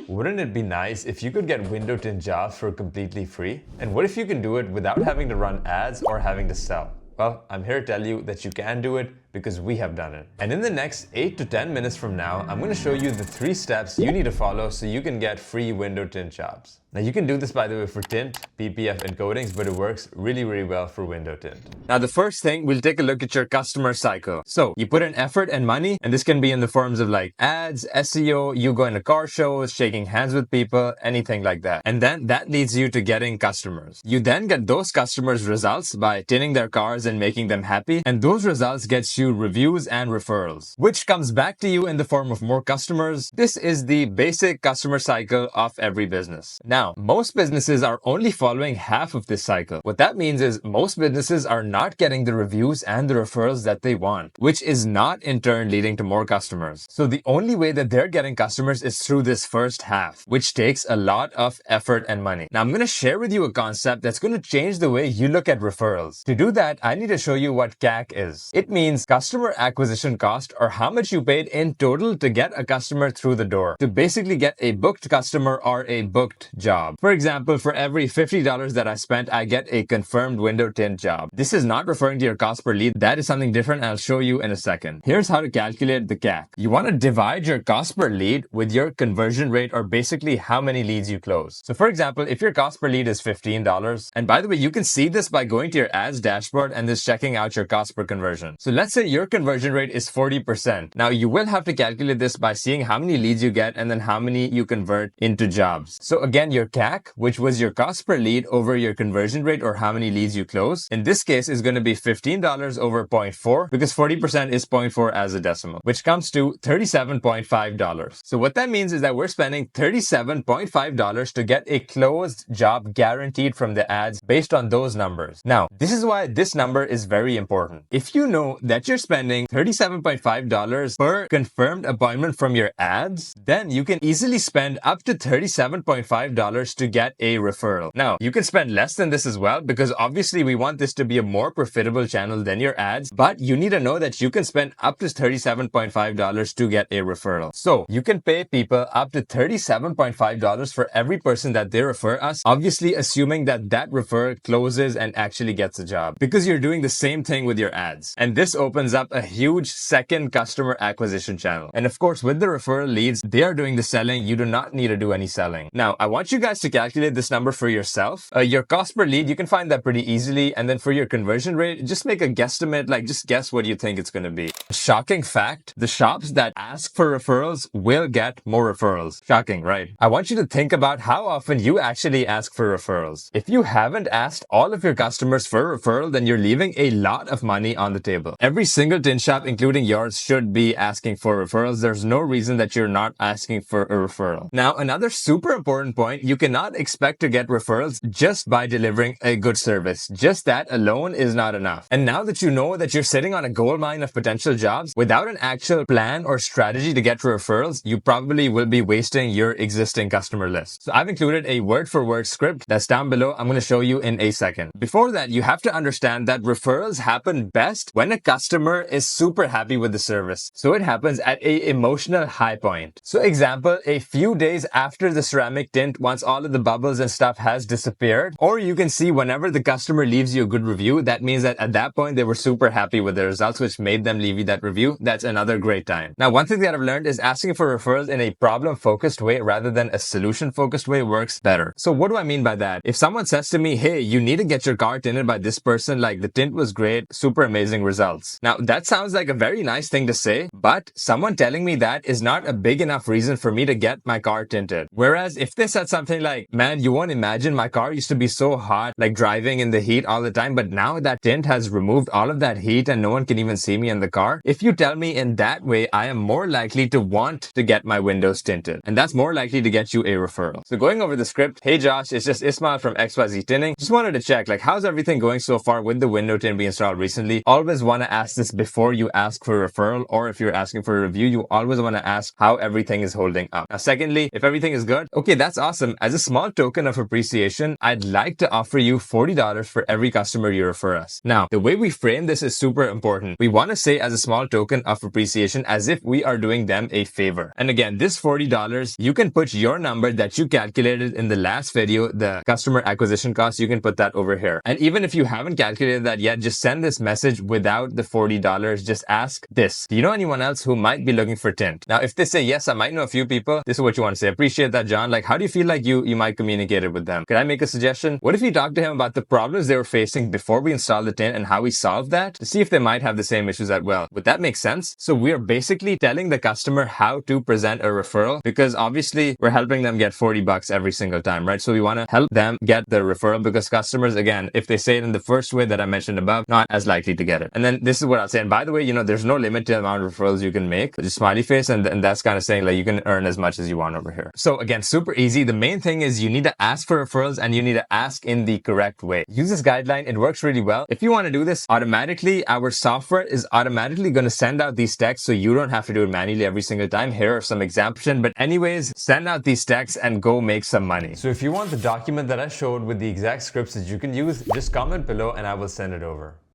Wouldn't it be nice if you could get window tint jobs for completely free? And what if you can do it without having to run ads or having to sell? Well, I'm here to tell you that you can do it because we have done it. And in the next 8 to 10 minutes from now, I'm going to show you the 3 steps you need to follow so you can get free window tint jobs. Now you can do this, by the way, for tint, PPF, and coatings, but it works really, really well for window tint. Now the first thing, we'll take a look at your customer cycle. So you put in effort and money, and this can be in the forms of like ads, SEO, you going to car shows, shaking hands with people, anything like that. And then that leads you to getting customers. You then get those customers' results by tinting their cars and making them happy. And those results gets you reviews and referrals, which comes back to you in the form of more customers. This is the basic customer cycle of every business. Now, most businesses are only following half of this cycle. What that means is most businesses are not getting the reviews and the referrals that they want, which is not in turn leading to more customers. So the only way that they're getting customers is through this first half, which takes a lot of effort and money. Now, I'm going to share with you a concept that's going to change the way you look at referrals. To do that, I need to show you what CAC is. It means customer acquisition cost, or how much you paid in total to get a customer through the door, to basically get a booked customer or a booked job. For example, for every $50 that I spent, I get a confirmed window tint job. This is not referring to your cost per lead. That is something different, and I'll show you in a second. Here's how to calculate the CAC. You want to divide your cost per lead with your conversion rate, or basically how many leads you close. So for example, if your cost per lead is $15, and by the way, you can see this by going to your ads dashboard and just checking out your cost per conversion. So let's say your conversion rate is 40%. Now you will have to calculate this by seeing how many leads you get and then how many you convert into jobs. So again, your CAC, which was your cost per lead over your conversion rate, or how many leads you close, in this case is going to be $15 over 0.4, because 40% is 0.4 as a decimal, which comes to $37.5. So what that means is that we're spending $37.5 to get a closed job guaranteed from the ads based on those numbers. Now, this is why this number is very important. If you know that you're spending $37.5 per confirmed appointment from your ads, then you can easily spend up to $37.5 to get a referral. Now, you can spend less than this as well, because obviously we want this to be a more profitable channel than your ads, but you need to know that you can spend up to $37.5 to get a referral. So you can pay people up to $37.5 for every person that they refer us, obviously assuming that that referral closes and actually gets a job, because you're doing the same thing with your ads. And this opens up a huge second customer acquisition channel. And of course, with the referral leads, they are doing the selling. You do not need to do any selling. Now, I want you guys to calculate this number for yourself. Your cost per lead, you can find that pretty easily. And then for your conversion rate, just make a guesstimate, like just guess what you think it's going to be. Shocking fact, the shops that ask for referrals will get more referrals. Shocking, right? I want you to think about how often you actually ask for referrals. If you haven't asked all of your customers for a referral, then you're leaving a lot of money on the table. Every single tint shop, including yours, should be asking for referrals. There's no reason that you're not asking for a referral. Now, another super important point, you cannot expect to get referrals just by delivering a good service. Just that alone is not enough. And now that you know that you're sitting on a gold mine of potential jobs, without an actual plan or strategy to get referrals, you probably will be wasting your existing customer list. So I've included a word-for-word script that's down below. I'm going to show you in a second. Before that, you have to understand that referrals happen best when a customer is super happy with the service. So it happens at an emotional high point. So example, a few days after the ceramic tint, once all of the bubbles and stuff has disappeared, or you can see whenever the customer leaves you a good review, that means that at that point they were super happy with the results, which made them leave you that review. That's another great time. Now, one thing that I've learned is asking for referrals in a problem-focused way rather than a solution-focused way works better. So what do I mean by that? If someone says to me, hey, you need to get your car tinted by this person, like the tint was great, super amazing results. Now, that sounds like a very nice thing to say, but someone telling me that is not a big enough reason for me to get my car tinted. Whereas if they said something like, man, you won't imagine, my car used to be so hot, like driving in the heat all the time, but now that tint has removed all of that heat and no one can even see me in the car. If you tell me in that way, I am more likely to want to get my windows tinted. And that's more likely to get you a referral. So going over the script, hey Josh, it's just Ismail from XYZ Tinting. Just wanted to check, like, how's everything going so far with the window tint we installed recently? Always want to ask ask this before you ask for a referral, or if you're asking for a review, you always want to ask how everything is holding up. Now, secondly, if everything is good, okay, that's awesome. As a small token of appreciation, I'd like to offer you $40 for every customer you refer us. Now, the way we frame this is super important. We want to say as a small token of appreciation as if we are doing them a favor. And again, this $40, you can put your number that you calculated in the last video, the customer acquisition cost, you can put that over here. And even if you haven't calculated that yet, just send this message without the $40. Just ask this: do you know anyone else who might be looking for tint? Now, if they say yes, I might know a few people, this is what you want to say. Appreciate that, John. Like, how do you feel like you might communicate it with them? Could I make a suggestion? What if you talk to him about the problems they were facing before we installed the tint and how we solved that, to see if they might have the same issues as well? Would that make sense? So we're basically telling the customer how to present a referral, because obviously we're helping them get $40 every single time, right? So we want to help them get the referral, because customers, again, if they say it in the first way that I mentioned above, not as likely to get it. And then this is what I'll say. And by the way, there's no limit to the amount of referrals you can make. Just smiley face, and that's kind of saying like you can earn as much as you want over here. So again, super easy. The main thing is you need to ask for referrals, and you need to ask in the correct way. Use this guideline. It works really well. If you want to do this automatically, our software is automatically going to send out these texts, so you don't have to do it manually every single time. Here are some examples. But anyways, send out these texts and go make some money. So if you want the document that I showed with the exact scripts that you can use, just comment below and I will send it over.